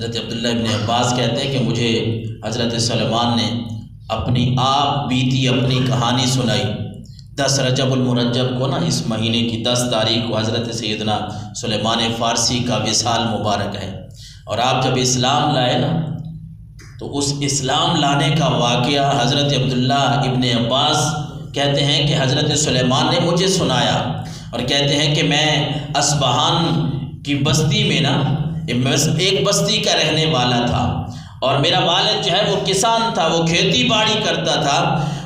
حضرت عبداللہ ابن عباس کہتے ہیں کہ مجھے حضرت سلیمان نے اپنی آپ بیتی اپنی کہانی سنائی۔ 10 رجب المرجب کو نا، اس مہینے کی 10 تاریخ کو حضرت سیدنا سلیمان فارسی کا وصال مبارک ہے، اور آپ جب اسلام لائے نا تو اس اسلام لانے کا واقعہ حضرت عبداللہ ابن عباس کہتے ہیں کہ حضرت سلیمان نے مجھے سنایا، اور کہتے ہیں کہ میں اصبہان کی بستی میں نا ایک بستی کا رہنے والا تھا، اور میرا والد جو ہے وہ کسان تھا، وہ کھیتی باڑی کرتا تھا۔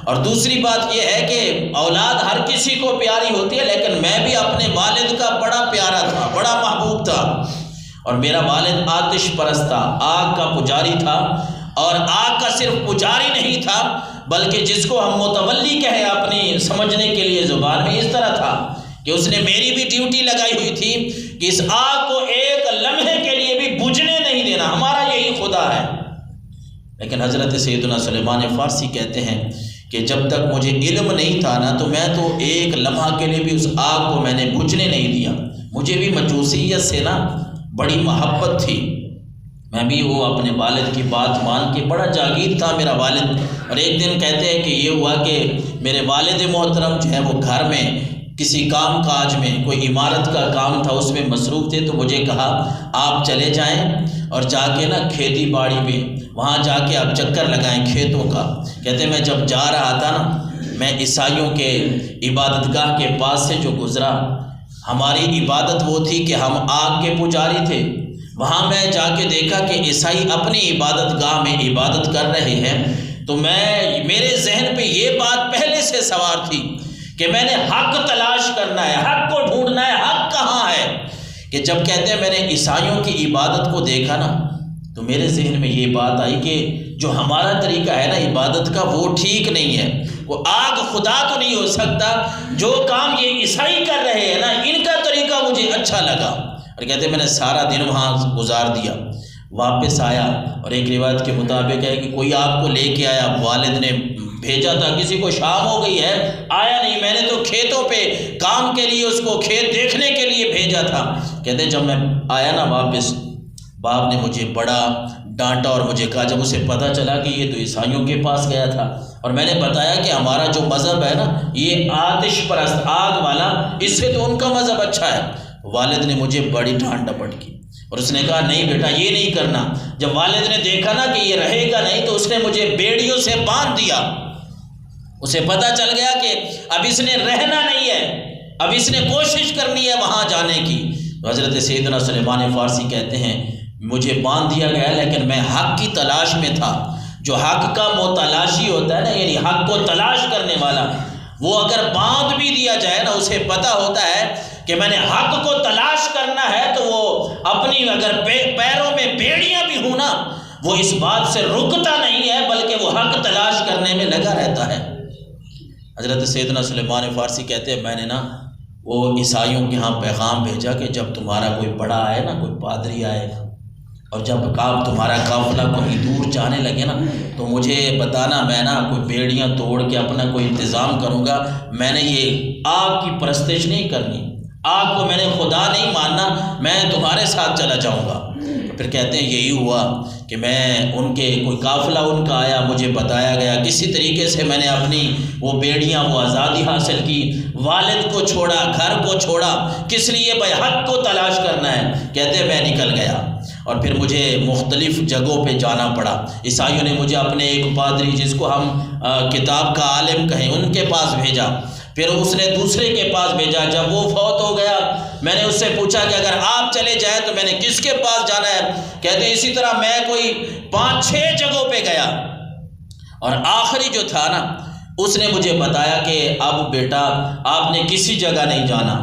اور دوسری بات یہ ہے کہ اولاد ہر کسی کو پیاری ہوتی ہے، لیکن میں بھی اپنے والد کا بڑا پیارا تھا، بڑا محبوب تھا، اور میرا والد آتش پرست تھا، آگ کا پجاری تھا، اور آگ کا صرف پجاری نہیں تھا بلکہ جس کو ہم متولی کہیں اپنی سمجھنے کے لیے زبان میں، اس طرح تھا کہ اس نے میری بھی ڈیوٹی لگائی ہوئی تھی کہ اس آگ کو ایک لمحے کے لیے بھی بجھنے نہیں دینا، ہمارا یہی خدا ہے۔ لیکن حضرت سیدنا سلیمان فارسی کہتے ہیں کہ جب تک مجھے علم نہیں تھا نا تو میں تو ایک لمحہ کے لیے بھی اس آگ کو میں نے بجھنے نہیں دیا۔ مجھے بھی مجوسیت سے نا بڑی محبت تھی، میں بھی وہ اپنے والد کی بات مان کے، بڑا جاگیر تھا میرا والد۔ اور ایک دن کہتے ہیں کہ یہ ہوا کہ میرے والد محترم جو ہے وہ گھر میں کسی کام کاج میں، کوئی عمارت کا کام تھا اس میں مصروف تھے، تو مجھے کہا آپ چلے جائیں اور جا کے نا کھیتی باڑی میں وہاں جا کے آپ چکر لگائیں کھیتوں کا۔ کہتے ہیں میں جب جا رہا تھا نا، میں عیسائیوں کے عبادت گاہ کے پاس سے جو گزرا، ہماری عبادت وہ تھی کہ ہم آگ کے پجاری تھے، وہاں میں جا کے دیکھا کہ عیسائی اپنی عبادت گاہ میں عبادت کر رہے ہیں، تو میرے ذہن پہ یہ بات پہلے سے سوار تھی کہ میں نے حق تلاش کرنا ہے، حق کو ڈھونڈنا ہے، حق کہاں ہے۔ کہ جب کہتے ہیں میں نے عیسائیوں کی عبادت کو دیکھا نا تو میرے ذہن میں یہ بات آئی کہ جو ہمارا طریقہ ہے نا عبادت کا وہ ٹھیک نہیں ہے، وہ آگ خدا تو نہیں ہو سکتا، جو کام یہ عیسائی کر رہے ہیں نا ان کا طریقہ مجھے اچھا لگا۔ اور کہتے ہیں میں نے سارا دن وہاں گزار دیا، واپس آیا، اور ایک روایت کے مطابق ہے کہ کوئی آپ کو لے کے آیا، والد نے بھیجا تھا، کسی کو شام ہو گئی ہے آیا نہیں، میں نے تو کھیتوں پہ کام کے لیے اس کو کھیت دیکھنے کے لیے بھیجا تھا۔ کہتے ہیں جب میں آیا نا واپس، باپ نے مجھے بڑا ڈانٹا اور مجھے کہا، جب اسے پتہ چلا کہ یہ تو عیسائیوں کے پاس گیا تھا، اور میں نے بتایا کہ ہمارا جو مذہب ہے نا یہ آتش پرست، آگ والا، اس سے تو ان کا مذہب اچھا ہے۔ والد نے مجھے بڑی ڈانٹ ڈپٹ کی اور اس نے کہا نہیں بیٹا یہ نہیں کرنا۔ جب والد نے دیکھا نا کہ یہ رہے گا نہیں تو اس نے مجھے بیڑیوں سے باندھ دیا۔ اسے پتہ چل گیا کہ اب اس نے رہنا نہیں ہے، اب اس نے کوشش کرنی ہے وہاں جانے کی۔ حضرت سیدنا سلیمان فارسی کہتے ہیں مجھے باندھ دیا گیا، لیکن میں حق کی تلاش میں تھا۔ جو حق کا متلاشی ہوتا ہے نا، یعنی حق کو تلاش کرنے والا، وہ اگر باندھ بھی دیا جائے نا، اسے پتہ ہوتا ہے کہ میں نے حق کو تلاش کرنا ہے، تو وہ اپنی اگر پیروں میں بیڑیاں بھی ہوں نا، وہ اس بات سے رکتا نہیں ہے بلکہ وہ حق تلاش کرنے میں لگا رہتا ہے۔ حضرت سیدنا سلیمان فارسی کہتے ہیں میں نے نا وہ عیسائیوں کے ہاں پیغام بھیجا کہ جب تمہارا کوئی بڑا آئے نا، کوئی پادری آئے گا، اور جب تمہارا قافلہ کہیں دور جانے لگے نا تو مجھے بتانا، میں نا کوئی بیڑیاں توڑ کے اپنا کوئی انتظام کروں گا۔ میں نے یہ آگ کی پرستش نہیں کرنی، آگ کو میں نے خدا نہیں ماننا، میں تمہارے ساتھ چلا جاؤں گا۔ پھر کہتے ہیں یہی ہوا کہ میں ان کے کوئی قافلہ ان کا آیا، مجھے بتایا گیا، کسی طریقے سے میں نے اپنی وہ بیڑیاں، وہ آزادی حاصل کی، والد کو چھوڑا، گھر کو چھوڑا، کس لیے بھائی حق کو تلاش کرنا ہے۔ کہتے ہیں میں نکل گیا، اور پھر مجھے مختلف جگہوں پہ جانا پڑا۔ عیسائیوں نے مجھے اپنے ایک پادری جس کو ہم کتاب کا عالم کہیں ان کے پاس بھیجا، پھر اس نے دوسرے کے پاس بھیجا۔ جب وہ فوت ہو گیا میں نے اس سے پوچھا کہ اگر آپ چلے جائیں تو میں نے کس کے پاس جانا ہے؟ کہتے ہیں اسی طرح میں کوئی 5-6 جگہوں پہ گیا، اور آخری جو تھا نا اس نے مجھے بتایا کہ اب بیٹا آپ نے کسی جگہ نہیں جانا،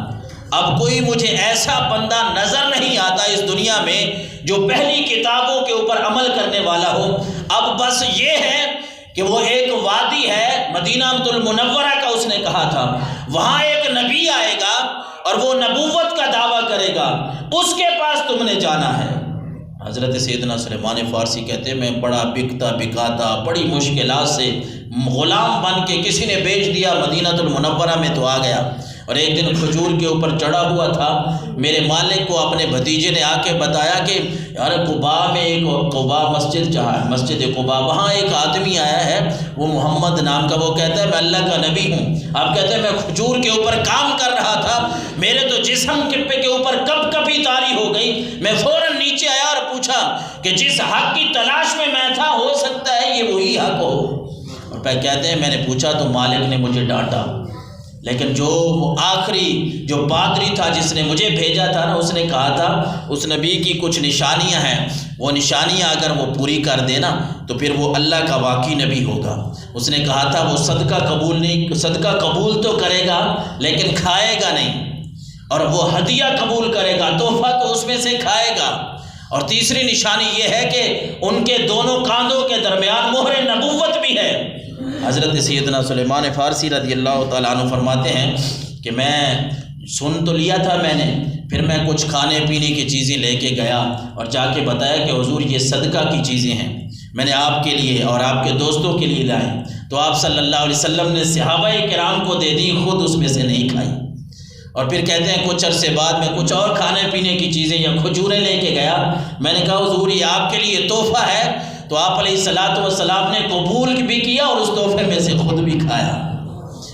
اب کوئی مجھے ایسا بندہ نظر نہیں آتا اس دنیا میں جو پہلی کتابوں کے اوپر عمل کرنے والا ہو۔ اب بس یہ ہے کہ وہ ایک وادی ہے مدینہ المنورہ کا، اس نے کہا تھا وہاں ایک نبی آئے گا اور وہ نبوت کا دعویٰ کرے گا، اس کے پاس تم نے جانا ہے۔ حضرت سیدنا سلیمان فارسی کہتے ہیں میں بڑا بکتا بکاتا بڑی مشکلات سے غلام بن کے، کسی نے بیچ دیا، مدینہ المنورہ میں تو آ گیا۔ اور ایک دن کھجور کے اوپر چڑھا ہوا تھا، میرے مالک کو اپنے بھتیجے نے آ کے بتایا کہ یار قباء میں ایک قباء مسجد جہاں ہے، مسجد قباء، وہاں ایک آدمی آیا ہے، وہ محمد نام کا، وہ کہتا ہے میں اللہ کا نبی ہوں۔ آپ کہتے ہیں میں کھجور کے اوپر کام کر رہا تھا، میرے تو جسم کپے کے اوپر کب کبھی طاری ہو گئی، میں فوراً نیچے آیا اور پوچھا کہ جس حق کی تلاش میں میں تھا ہو سکتا ہے یہ وہی حق ہو۔ اور پھر کہتے ہیں میں نے پوچھا تو مالک نے مجھے ڈانٹا، لیکن جو وہ آخری جو پادری تھا جس نے مجھے بھیجا تھا نا، اس نے کہا تھا اس نبی کی کچھ نشانیاں ہیں، وہ نشانیاں اگر وہ پوری کر دے نا تو پھر وہ اللہ کا واقعی نبی ہوگا۔ اس نے کہا تھا وہ صدقہ قبول تو کرے گا لیکن کھائے گا نہیں، اور وہ ہدیہ قبول کرے گا، تحفہ تو اس میں سے کھائے گا۔ اور تیسری نشانی یہ ہے کہ ان کے دونوں کاندھوں کے درمیان مہر نبوت بھی ہے۔ حضرت سیدنا سلیمان فارسی رضی اللہ تعالیٰ عنہ فرماتے ہیں کہ میں سن تو لیا تھا میں نے، پھر میں کچھ کھانے پینے کی چیزیں لے کے گیا اور جا کے بتایا کہ حضور یہ صدقہ کی چیزیں ہیں، میں نے آپ کے لیے اور آپ کے دوستوں کے لیے لائیں، تو آپ صلی اللہ علیہ وسلم نے صحابہ کرام کو دے دی، خود اس میں سے نہیں کھائی۔ اور پھر کہتے ہیں کچھ عرصے بعد میں کچھ اور کھانے پینے کی چیزیں یا کھجوریں لے کے گیا، میں نے کہا حضور یہ آپ کے لیے تحفہ ہے، تو آپ علیہ الصلوۃ والسلام نے قبول بھی کیا اور اس تحفے میں سے خود بھی کھایا۔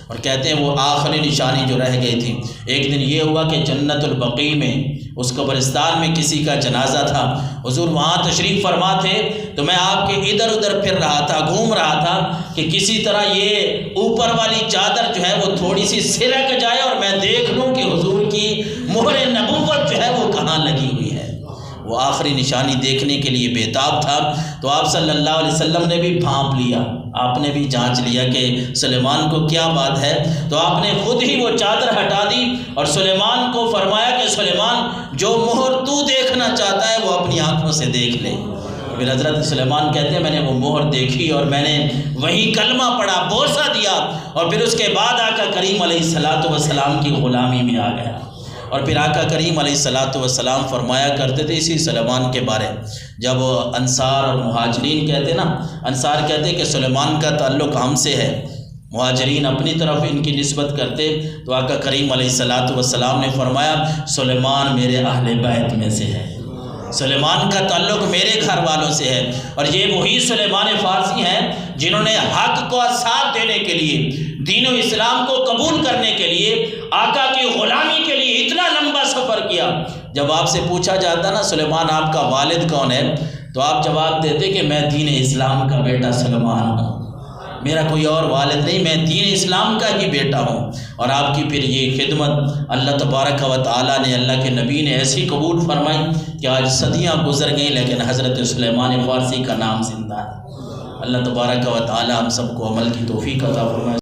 اور کہتے ہیں وہ آخری نشانی جو رہ گئی تھی، ایک دن یہ ہوا کہ جنت البقیع میں اس قبرستان میں کسی کا جنازہ تھا، حضور وہاں تشریف فرما تھے، تو میں آپ کے ادھر ادھر پھر رہا تھا، گھوم رہا تھا کہ کسی طرح یہ اوپر والی چادر جو ہے وہ تھوڑی سی سرک جائے اور میں دیکھ لوں کہ حضور کی مہر نبوت جو ہے وہ کہاں لگی ہوئی ہے۔ وہ آخری نشانی دیکھنے کے لیے بےتاب تھا، تو آپ صلی اللہ علیہ وسلم نے بھی بھانپ لیا، آپ نے بھی جانچ لیا کہ سلیمان کو کیا بات ہے، تو آپ نے خود ہی وہ چادر ہٹا دی اور سلیمان کو فرمایا کہ سلیمان جو مہر تو دیکھنا چاہتا ہے وہ اپنی آنکھوں سے دیکھ لے۔ پھر حضرت سلیمان کہتے ہیں میں نے وہ مہر دیکھی اور میں نے وہی کلمہ پڑھا، بوسہ دیا، اور پھر اس کے بعد آقا کریم علیہ الصلوۃ والسلام کی غلامی میں آ گیا۔ اور پھر آقا کریم علیہ الصلوۃ والسلام فرمایا کرتے تھے اسی سلیمان کے بارے، جب انصار اور مہاجرین کہتے نا، انصار کہتے کہ سلیمان کا تعلق ہم سے ہے، مہاجرین اپنی طرف ان کی نسبت کرتے، تو آقا کریم علیہ الصلوۃ والسلام نے فرمایا سلیمان میرے اہل بیت میں سے ہے، سلیمان کا تعلق میرے گھر والوں سے ہے۔ اور یہ وہی سلیمان فارسی ہیں جنہوں نے حق کو ساتھ دینے کے لیے، دین و اسلام کو قبول کرنے کے لیے، آقا کی غلامی کے لیے اتنا لمبا سفر کیا۔ جب آپ سے پوچھا جاتا نا سلیمان آپ کا والد کون ہے، تو آپ جواب دیتے کہ میں دین اسلام کا بیٹا سلیمان ہوں، میرا کوئی اور والد نہیں، میں دین اسلام کا ہی بیٹا ہوں۔ اور آپ کی پھر یہ خدمت اللہ تبارک و تعالیٰ نے، اللہ کے نبی نے ایسی قبول فرمائی کہ آج صدیاں گزر گئیں لیکن حضرت سلیمان فارسی کا نام زندہ ہے۔ اللہ تبارک و تعالیٰ ہم سب کو عمل کی توفیق عطا فرمائے۔